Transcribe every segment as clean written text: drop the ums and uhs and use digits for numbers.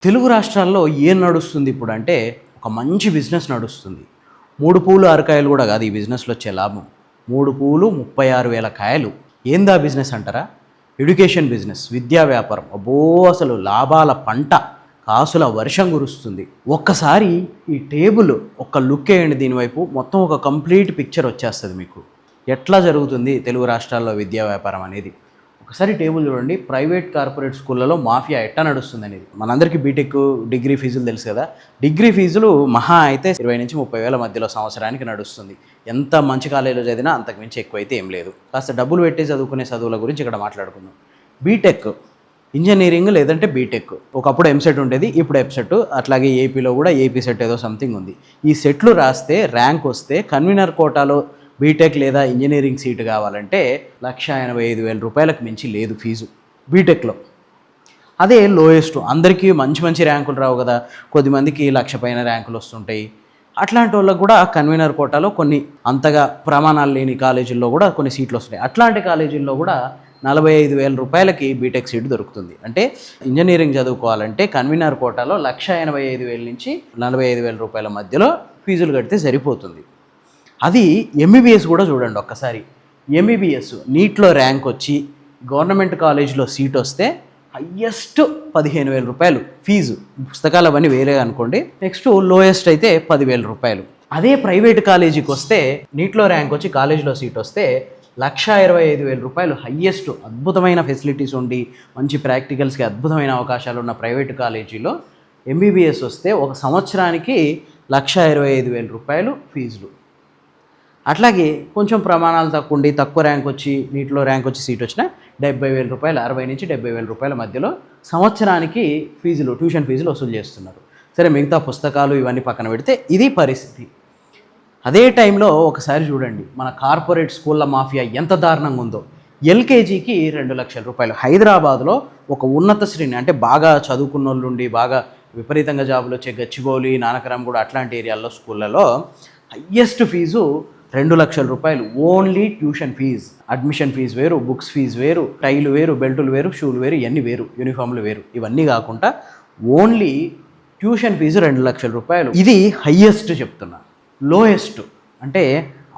తెలుగు రాష్ట్రాల్లో ఏం నడుస్తుంది ఇప్పుడు అంటే ఒక మంచి బిజినెస్ నడుస్తుంది. 3 పూలు 6 కాయలు కూడా కాదు ఈ బిజినెస్‌లో వచ్చే లాభం. 3 పూలు 36,000 కాయలు. ఏందా బిజినెస్ అంటారా? ఎడ్యుకేషన్ బిజినెస్, విద్యా వ్యాపారం. అబ్బో! అసలు లాభాల పంట, కాసుల వర్షం కురుస్తుంది. ఒక్కసారి ఈ టేబుల్ ఒక్క లుక్ వేయండి దీని వైపు, మొత్తం ఒక కంప్లీట్ పిక్చర్ వచ్చేస్తుంది మీకు. ఎట్లా జరుగుతుంది తెలుగు రాష్ట్రాల్లో విద్యా వ్యాపారం అనేది. ఒకసారి టేబుల్ చూడండి. ప్రైవేట్ కార్పొరేట్ స్కూళ్ళలో మాఫియా ఎట్టా నడుస్తుంది అనేది. మనందరికీ బీటెక్ డిగ్రీ ఫీజులు తెలుసు కదా. డిగ్రీ ఫీజులు మహా అయితే 20 నుంచి 30 వేల మధ్యలో సంవత్సరానికి నడుస్తుంది. ఎంత మంచి కాలేజీలో చదివినా అంతకు మించి ఎక్కువైతే ఏం లేదు. కాస్త డబ్బులు పెట్టి చదువుకునే చదువుల గురించి ఇక్కడ మాట్లాడుకుందాం. బీటెక్, ఇంజనీరింగ్ లేదంటే బీటెక్. ఒకప్పుడు ఎంసెట్ ఉండేది, ఇప్పుడు ఎఫ్సెట్. అట్లాగే ఏపీలో కూడా ఏపీ సెట్ ఏదో సంథింగ్ ఉంది. ఈ సెట్లు రాస్తే ర్యాంక్ వస్తే కన్వీనర్ కోటాలో బీటెక్ లేదా ఇంజనీరింగ్ సీటు కావాలంటే 1,85,000 రూపాయలకు మించి లేదు ఫీజు బీటెక్లో. అదే లోయెస్ట్, అందరికీ మంచి మంచి ర్యాంకులు రావు కదా, కొద్దిమందికి 1,00,000 పైన ర్యాంకులు వస్తుంటాయి. అట్లాంటి వాళ్ళకు కూడా కన్వీనర్ కోటాలో కొన్ని అంతగా ప్రమాణాలు లేని కాలేజీల్లో కూడా కొన్ని సీట్లు వస్తున్నాయి. అట్లాంటి కాలేజీల్లో కూడా 45,000 రూపాయలకి బీటెక్ సీటు దొరుకుతుంది. అంటే ఇంజనీరింగ్ చదువుకోవాలంటే కన్వీనర్ కోటాలో 1,85,000 నుంచి 45,000 రూపాయల మధ్యలో ఫీజులు కడితే సరిపోతుంది. అది ఎంబీబీఎస్ కూడా చూడండి ఒక్కసారి. ఎంబీబీఎస్ నీట్లో ర్యాంక్ వచ్చి గవర్నమెంట్ కాలేజీలో సీట్ వస్తే హయ్యెస్ట్ 15,000 రూపాయలు ఫీజు. పుస్తకాలు అవన్నీ వేరే అనుకోండి. నెక్స్ట్ లోయెస్ట్ అయితే 10,000 రూపాయలు. అదే ప్రైవేట్ కాలేజీకి వస్తే నీట్లో ర్యాంక్ వచ్చి కాలేజీలో సీట్ వస్తే 1,25,000 రూపాయలు హయ్యెస్ట్. అద్భుతమైన ఫెసిలిటీస్ ఉండి మంచి ప్రాక్టికల్స్కి అద్భుతమైన అవకాశాలు ఉన్న ప్రైవేట్ కాలేజీలో ఎంబీబీఎస్ వస్తే ఒక సంవత్సరానికి 1,25,000 రూపాయలు ఫీజులు. అట్లాగే కొంచెం ప్రమాణాలు తక్కువ ఉండి తక్కువ ర్యాంక్ వచ్చి నీటిలో ర్యాంక్ వచ్చి సీట్ వచ్చిన 70,000 రూపాయలు, 60 నుంచి 70,000 రూపాయల మధ్యలో సంవత్సరానికి ఫీజులు, ట్యూషన్ ఫీజులు వసూలు చేస్తున్నారు. సరే, మిగతా పుస్తకాలు ఇవన్నీ పక్కన పెడితే ఇది పరిస్థితి. అదే టైంలో ఒకసారి చూడండి మన కార్పొరేట్ స్కూళ్ళ మాఫియా ఎంత దారుణంగా ఉందో. ఎల్కేజీకి 2,00,000 రూపాయలు. హైదరాబాద్లో ఒక ఉన్నత శ్రేణి అంటే బాగా చదువుకున్న వాళ్ళు ఉండి బాగా విపరీతంగా జాబులు వచ్చే గచ్చిబౌలి, నానకరామ్ కూడా అట్లాంటి ఏరియాల్లో స్కూళ్ళలో హయ్యెస్ట్ ఫీజు 2,00,000 రూపాయలు. Only tuition fee. Admission fee వేరు, బుక్స్ ఫీజు వేరు, టైలు వేరు, బెల్టులు వేరు, షూలు వేరు, ఇవన్నీ వేరు, యూనిఫామ్లు వేరు. ఇవన్నీ కాకుండా ఓన్లీ ట్యూషన్ ఫీజు 2,00,000 రూపాయలు. ఇది హయ్యెస్ట్ చెప్తున్నా. లోయెస్ట్ అంటే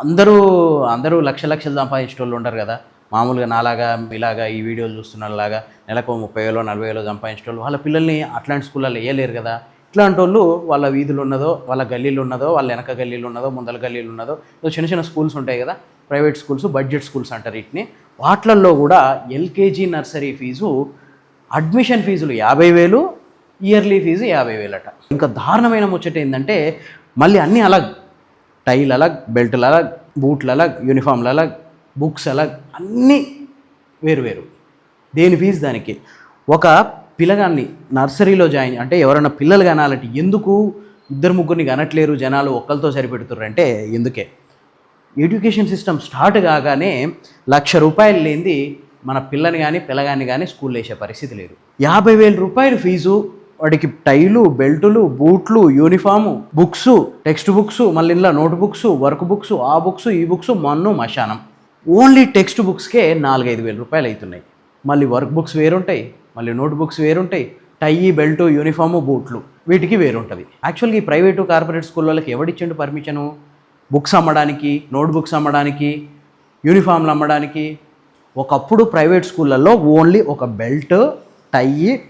అందరూ లక్షలు సంపాదించే వాళ్ళు ఉంటారు కదా, మామూలుగా నాలాగా ఇలాగా ఈ వీడియోలు చూస్తున్నలాగా నెలకు 30,000 40,000 సంపాదించే వాళ్ళు వాళ్ళ పిల్లల్ని అట్లాంటి స్కూళ్ళలో వేయలేరు కదా. ఇట్లాంటి వాళ్ళు వాళ్ళ వీధులు ఉన్నదో, వాళ్ళ గల్లీలు ఉన్నదో, వాళ్ళ వెనక గల్లీలు ఉన్నదో, ముందల గల్లీలు ఉన్నదో చిన్న చిన్న స్కూల్స్ ఉంటాయి కదా, ప్రైవేట్ స్కూల్స్, బడ్జెట్ స్కూల్స్ అంటారు వీటిని. వాటిల్లో కూడా ఎల్కేజీ నర్సరీ ఫీజు, అడ్మిషన్ ఫీజులు 50,000, ఇయర్లీ ఫీజు 50,000 అట. ఇంకా దారుణమైన ముచ్చట ఏంటంటే మళ్ళీ అన్నీ అలాగ్, టైల్ అలాగ్, బెల్ట్లు అలాగ్, బూట్లు అలాగ్, యూనిఫామ్లు అలాగ్, బుక్స్ అలాగ్, అన్నీ వేరు. దేని ఫీజు దానికి. ఒక పిల్లగాన్ని నర్సరీలో జాయిన్ అంటే ఎవరైనా పిల్లలు కనాలంటే ఎందుకు 2-3 కనట్లేరు జనాలు, ఒక్కరితో సరిపెడుతుర్రు అంటే ఎందుకే. ఎడ్యుకేషన్ సిస్టమ్ స్టార్ట్ కాగానే 1,00,000 రూపాయలు లేనిది మన పిల్లని కానీ పిల్లగాన్ని కానీ స్కూల్లో వేసే పరిస్థితి లేదు. 50,000 రూపాయలు ఫీజు, వాడికి టైలు, బెల్టులు, బూట్లు, యూనిఫాము, బుక్స్, టెక్స్ట్ బుక్స్, మళ్ళీ ఇలా నోట్ బుక్స్, వర్క్ బుక్స్, ఆ బుక్స్, ఈ బుక్స్, మన్ను మశానం. ఓన్లీ టెక్స్ట్ బుక్స్కే 4-5 రూపాయలు అవుతున్నాయి. మళ్ళీ వర్క్ బుక్స్ వేరుంటాయి, మళ్ళీ నోట్ బుక్స్ వేరుంటాయి, టై, బెల్టు, యూనిఫాము, బూట్లు, వీటికి వేరుంటుంది. యాక్చువల్గా ఈ ప్రైవేటు కార్పొరేట్ స్కూల్ వాళ్ళకి ఎవడిచ్చిండు పర్మిషను? బుక్స్ అమ్మడానికి, నోట్ బుక్స్ అమ్మడానికి, యూనిఫామ్లు అమ్మడానికి. ఒకప్పుడు ప్రైవేట్ స్కూళ్ళల్లో ఓన్లీ ఒక బెల్ట్,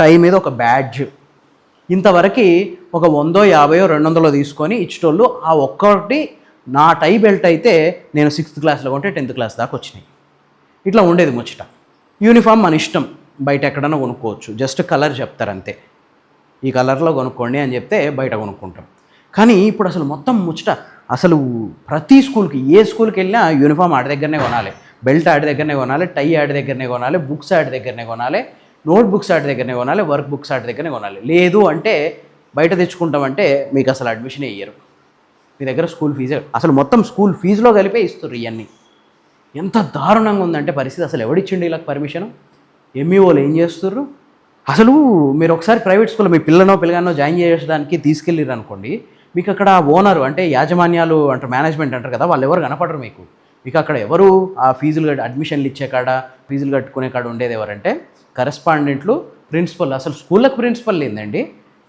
టై మీద ఒక బ్యాడ్జ్, ఇంతవరకు ఒక 100, 50, 200 తీసుకొని ఇచ్చేటోళ్ళు. ఆ ఒక్కటి నా టై బెల్ట్ అయితే నేను 6th క్లాస్లో కొంటే 10th క్లాస్ దాకా వచ్చినాయి. ఇట్లా ఉండేది ముచ్చట. యూనిఫామ్ మన ఇష్టం, బయట ఎక్కడైనా కొనుక్కోవచ్చు, జస్ట్ కలర్ చెప్తారు అంతే, ఈ కలర్లో కొనుక్కోండి అని చెప్తే బయట కొనుక్కుంటాం. కానీ ఇప్పుడు అసలు మొత్తం ముచ్చట, అసలు ప్రతి స్కూల్కి, ఏ స్కూల్కి వెళ్ళినా యూనిఫామ్ ఆడి దగ్గరనే కొనాలి, బెల్ట్ ఆడి దగ్గరనే కొనాలి, టై ఆడి దగ్గరనే కొనాలి, బుక్స్ ఆడి దగ్గరనే కొనాలి, నోట్ బుక్స్ ఆడి దగ్గరనే కొనాలి, వర్క్ బుక్స్ ఆడి దగ్గరనే కొనాలి. లేదు అంటే బయట తెచ్చుకుంటామంటే మీకు అసలు అడ్మిషనే ఇయ్యరు, మీ దగ్గర స్కూల్ ఫీజే, అసలు మొత్తం స్కూల్ ఫీజులో కలిపే ఇస్తారు. ఇవన్నీ ఎంత దారుణంగా ఉందంటే పరిస్థితి. అసలు ఎవడిచ్చిండు ఇలా పర్మిషను? ఎంఈఓలు ఏం చేస్తుర్రు? అసలు మీరు ఒకసారి ప్రైవేట్ స్కూల్లో మీ పిల్లగానో జాయిన్ చేయడానికి తీసుకెళ్ళారు అనుకోండి, మీకు అక్కడ ఓనరు అంటే యాజమాన్యాలు అంటారు, మేనేజ్మెంట్ అంటారు కదా, వాళ్ళు ఎవరు కనపడరు మీకు అక్కడ ఎవరు ఆ ఫీజులు అడ్మిషన్లు ఇచ్చే కాడ, ఫీజులు కట్టుకునే కాడ ఉండేది ఎవరంటే కరెస్పాండెంట్లు, ప్రిన్సిపల్. అసలు స్కూళ్ళకు ప్రిన్సిపల్ లేదండి,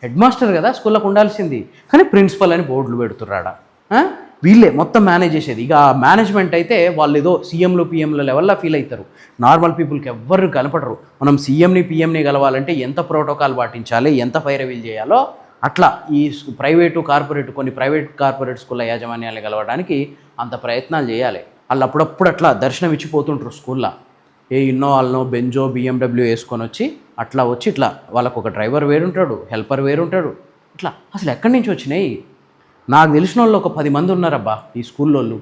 హెడ్ మాస్టర్ కదా స్కూల్లోకి ఉండాల్సింది, కానీ ప్రిన్సిపల్ అని బోర్డులు పెడుతున్నాడా? వీళ్ళే మొత్తం మేనేజ్ చేసేది. ఇక ఆ మేనేజ్మెంట్ అయితే వాళ్ళు ఏదో సీఎంలు పిఎంల లెవెల్లో ఫీల్ అవుతారు. నార్మల్ పీపుల్కి ఎవ్వరు కనపడరు. మనం సీఎంని పిఎంని కలవాలంటే ఎంత ప్రోటోకాల్ పాటించాలి, ఎంత ఫైర్ వీల్ చేయాలో అట్లా ఈ కొన్ని ప్రైవేట్ కార్పొరేట్ స్కూళ్ళ యాజమాన్యాలు కలవడానికి అంత ప్రయత్నాలు చేయాలి. వాళ్ళు అప్పుడప్పుడు అట్లా దర్శనం ఇచ్చిపోతుంటారు స్కూల్లో. ఇన్నోవాల్నో బెంజో బిఎండబ్ల్యూ వేసుకొని వచ్చి ఇట్లా వాళ్ళకు ఒక డ్రైవర్ వేరుంటాడు, హెల్పర్ వేరుంటాడు. ఇట్లా అసలు ఎక్కడి నుంచి వచ్చినాయి? నాకు తెలిసిన వాళ్ళు ఒక 10 మంది ఉన్నారబ్బా ఈ స్కూల్లో.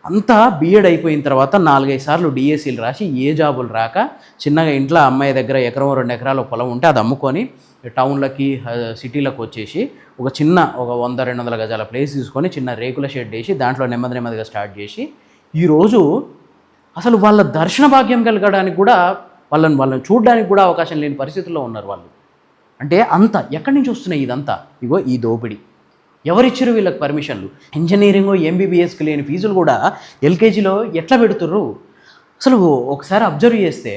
అంతా బీఎడ్ అయిపోయిన తర్వాత 4-5 సార్లు డిఎస్సీలు రాసి ఏ జాబులు రాక చిన్నగా ఇంట్లో అమ్మాయి దగ్గర 1-2 ఎకరాల పొలం ఉంటే అది అమ్ముకొని టౌన్లకి సిటీలకు వచ్చేసి ఒక 100-200 గజాల ప్లేస్ తీసుకొని చిన్న రేకుల షెడ్ వేసి దాంట్లో నెమ్మదిగా స్టార్ట్ చేసి ఈరోజు అసలు వాళ్ళ దర్శన భాగ్యం కలగడానికి కూడా వాళ్ళని చూడడానికి కూడా అవకాశం లేని పరిస్థితుల్లో ఉన్నారు వాళ్ళు. అంటే అంత ఎక్కడి నుంచి వస్తున్నాయి ఇదంతా? ఇగో ఈ దోపిడీ. ఎవరిచ్చారు వీళ్ళకి పర్మిషన్లు? ఇంజనీరింగ్ ఎంబీబీఎస్కి లేని ఫీజులు కూడా ఎల్కేజీలో ఎట్లా పెడుతుర్రు? అసలు ఒకసారి అబ్జర్వ్ చేస్తే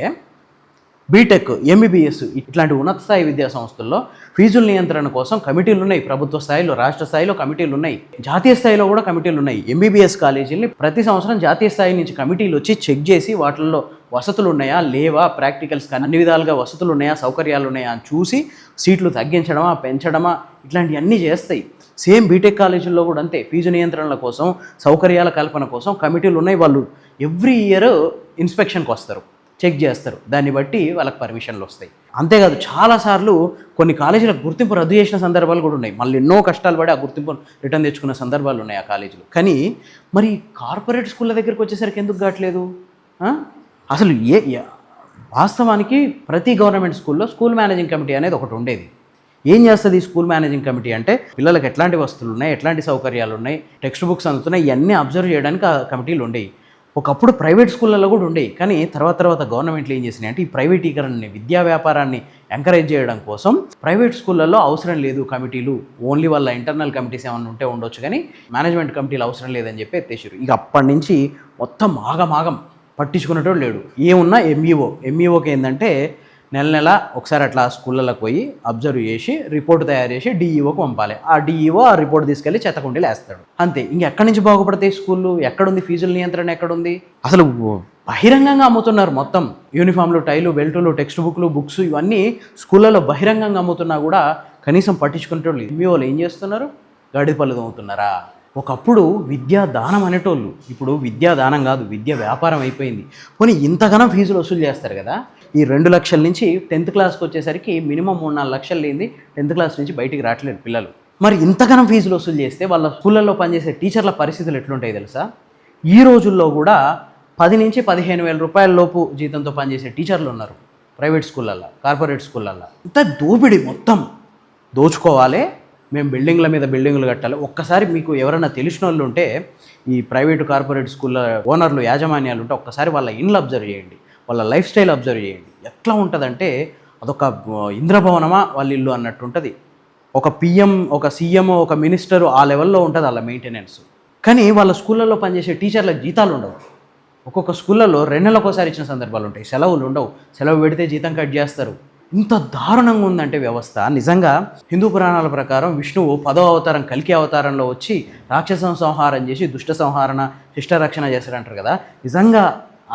బీటెక్ ఎంబీబీఎస్ ఇట్లాంటి ఉన్నత స్థాయి విద్యా సంస్థల్లో ఫీజుల నియంత్రణ కోసం కమిటీలు ఉన్నాయి. ప్రభుత్వ స్థాయిలో, రాష్ట్ర స్థాయిలో కమిటీలు ఉన్నాయి, జాతీయ స్థాయిలో కూడా కమిటీలు ఉన్నాయి. ఎంబీబీఎస్ కాలేజీని ప్రతి సంవత్సరం జాతీయ స్థాయి నుంచి కమిటీలు వచ్చి చెక్ చేసి వాటిల్లో వసతులు ఉన్నాయా లేవా, ప్రాక్టికల్స్కి అన్ని విధాలుగా వసతులు ఉన్నాయా, సౌకర్యాలు ఉన్నాయా అని చూసి సీట్లు తగ్గించడమా పెంచడమా ఇట్లాంటివన్నీ చేస్తాయి. సేమ్ బీటెక్ కాలేజీల్లో కూడా అంతే. ఫీజు నియంత్రణల కోసం, సౌకర్యాల కల్పన కోసం కమిటీలు ఉన్నాయి. వాళ్ళు ఎవ్రీ ఇయర్ ఇన్స్పెక్షన్కి వస్తారు, చెక్ చేస్తారు. దాన్ని బట్టి వాళ్ళకి పర్మిషన్లు వస్తాయి. అంతేకాదు చాలాసార్లు కొన్ని కాలేజీలకు గుర్తింపు రద్దు చేసిన సందర్భాలు కూడా ఉన్నాయి. మళ్ళీ ఎన్నో కష్టాలు పడి ఆ గుర్తింపు రిటర్న్ తెచ్చుకున్న సందర్భాలు ఉన్నాయి ఆ కాలేజీలు. కానీ మరి కార్పొరేట్ స్కూళ్ళ దగ్గరికి వచ్చేసరికి ఎందుకు కావట్లేదు? అసలు వాస్తవానికి ప్రతి గవర్నమెంట్ స్కూల్లో స్కూల్ మేనేజింగ్ కమిటీ అనేది ఒకటి ఉండేది. ఏం చేస్తుంది ఈ స్కూల్ మేనేజింగ్ కమిటీ అంటే పిల్లలకు ఎట్లాంటి వస్తువులు ఉన్నాయి, ఎట్లాంటి సౌకర్యాలు ఉన్నాయి, టెక్స్ట్ బుక్స్ అందుతున్నాయి, ఇవన్నీ అబ్జర్వ్ చేయడానికి ఆ కమిటీలు ఉండేవి. ఒకప్పుడు ప్రైవేట్ స్కూళ్ళల్లో కూడా ఉండేవి. కానీ తర్వాత గవర్నమెంట్లు ఏం చేసినాయి అంటే ఈ ప్రైవేటీకరణని, విద్యా వ్యాపారాన్ని ఎంకరేజ్ చేయడం కోసం ప్రైవేట్ స్కూళ్ళల్లో అవసరం లేదు కమిటీలు, ఓన్లీ వాళ్ళ ఇంటర్నల్ కమిటీస్ ఏమైనా ఉంటే ఉండొచ్చు కానీ మేనేజ్మెంట్ కమిటీలు అవసరం లేదని చెప్పి ఎత్తేసారు. ఇక అప్పటి నుంచి మొత్తం ఆగమాగం, పట్టించుకునేటోడు లేడు. ఏమున్నా ఎంఈఓకి ఏంటంటే నెల ఒకసారి అట్లా స్కూళ్ళలోకి పోయి అబ్జర్వ్ చేసి రిపోర్ట్ తయారు చేసి డిఈఓకి పంపాలి. ఆ డిఈఓ ఆ రిపోర్ట్ తీసుకెళ్ళి చెత్తకుండీలు వేస్తాడు. అంతే. ఇంకెక్కడి నుంచి బాగుపడతాయి స్కూళ్ళు? ఎక్కడుంది ఫీజుల నియంత్రణ? ఎక్కడుంది? అసలు బహిరంగంగా అమ్ముతున్నారు మొత్తం. యూనిఫామ్లు, టైలు, బెల్టులు, టెక్స్ట్ బుక్స్ ఇవన్నీ స్కూళ్ళలో బహిరంగంగా అమ్ముతున్నా కూడా కనీసం పట్టించుకునేటోళ్ళు ఎంఈఓలు ఏం చేస్తున్నారు? గాడి పళ్ళు తోముతున్నారా? ఒకప్పుడు విద్యా దానం అనేటోళ్ళు, ఇప్పుడు విద్యా దానం కాదు, విద్య వ్యాపారం అయిపోయింది. పోనీ ఇంతగానో ఫీజులు వసూలు చేస్తారు కదా. ఈ 2 లక్షల నుంచి 10th క్లాస్కి వచ్చేసరికి మినిమం 3-4 లక్షలు లేనిది 10th క్లాస్ నుంచి బయటికి రావట్లేదు పిల్లలు. మరి ఇంతగానో ఫీజులు వసూలు చేస్తే వాళ్ళ స్కూళ్ళల్లో పనిచేసే టీచర్ల పరిస్థితులు ఎట్లుంటాయి తెలుసా? ఈ రోజుల్లో కూడా 10 నుంచి 15 వేల రూపాయల లోపు జీతంతో పనిచేసే టీచర్లు ఉన్నారు ప్రైవేట్ స్కూళ్ళల్లో, కార్పొరేట్ స్కూళ్ళల్లో. ఇంత దోపిడీ, మొత్తం దోచుకోవాలి, మేము బిల్డింగ్ల మీద బిల్డింగ్లు కట్టాలి. ఒక్కసారి మీకు ఎవరైనా తెలిసిన వాళ్ళు ఉంటే ఈ ప్రైవేటు కార్పొరేట్ స్కూళ్ళ ఓనర్లు, యాజమాన్యాలు ఉంటే ఒక్కసారి వాళ్ళ ఇండ్లు అబ్జర్వ్ చేయండి, వాళ్ళ లైఫ్ స్టైల్ అబ్జర్వ్ చేయండి. ఎట్లా ఉంటుందంటే అదొక ఇంద్రభవనమా వాళ్ళ ఇల్లు అన్నట్టు ఉంటుంది. ఒక పిఎం, ఒక సీఎం, ఒక మినిస్టరు ఆ లెవెల్లో ఉంటుంది వాళ్ళ మెయింటెనెన్స్. కానీ వాళ్ళ స్కూళ్ళల్లో పనిచేసే టీచర్లకు జీతాలు ఉండవు. ఒక్కొక్క స్కూళ్ళల్లో 2 నెలలకోసారి ఇచ్చిన సందర్భాలు ఉంటాయి, సెలవులు ఉండవు. సెలవు పెడితే జీతం కట్ చేస్తారు. ఇంత దారుణంగా ఉందంటే వ్యవస్థ. నిజంగా హిందూ పురాణాల ప్రకారం విష్ణువు 10వ అవతారం కల్కి అవతారంలో వచ్చి రాక్షసం సంహారం చేసి దుష్ట సంహారణ, శిష్ట రక్షణ చేశారంటారు కదా. నిజంగా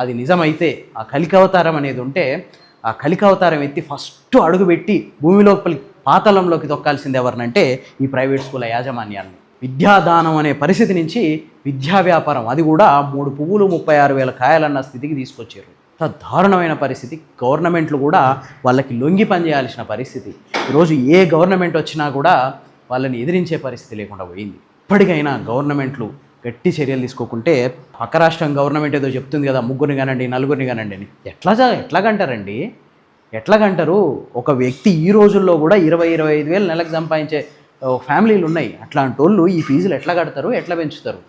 అది నిజమైతే ఆ కలికి అవతారం అనేది ఉంటే ఆ కలికి అవతారం ఎత్తి ఫస్ట్ అడుగుపెట్టి భూమి లోపలి పాతాళంలోకి తొక్కాల్సింది ఎవరినంటే ఈ ప్రైవేట్ స్కూళ్ళ యాజమాన్యాన్ని. విద్యాదానం అనే పరిస్థితి నుంచి విద్యా వ్యాపారం, అది కూడా 3 పువ్వులు 36,000 కాయలన్న స్థితికి తీసుకొచ్చారు. దారుణమైన పరిస్థితి. గవర్నమెంట్లు కూడా వాళ్ళకి లొంగి పనిచేయాల్సిన పరిస్థితి. ఈరోజు ఏ గవర్నమెంట్ వచ్చినా కూడా వాళ్ళని ఎదిరించే పరిస్థితి లేకుండా పోయింది. ఇప్పటికైనా గవర్నమెంట్లు గట్టి చర్యలు తీసుకోకుంటే, పక్క రాష్ట్రం గవర్నమెంట్ ఏదో చెప్తుంది కదా 3 కానండి 4 కానండి అని, ఎట్లాగంటారండి? ఎట్లాగంటారు? ఒక వ్యక్తి ఈ రోజుల్లో కూడా 20-25 వేలు నెలకు సంపాదించే ఫ్యామిలీలు ఉన్నాయి. అట్లాంటి వాళ్ళు ఈ ఫీజులు ఎట్లా కడతారు, ఎట్లా పెంచుతారు?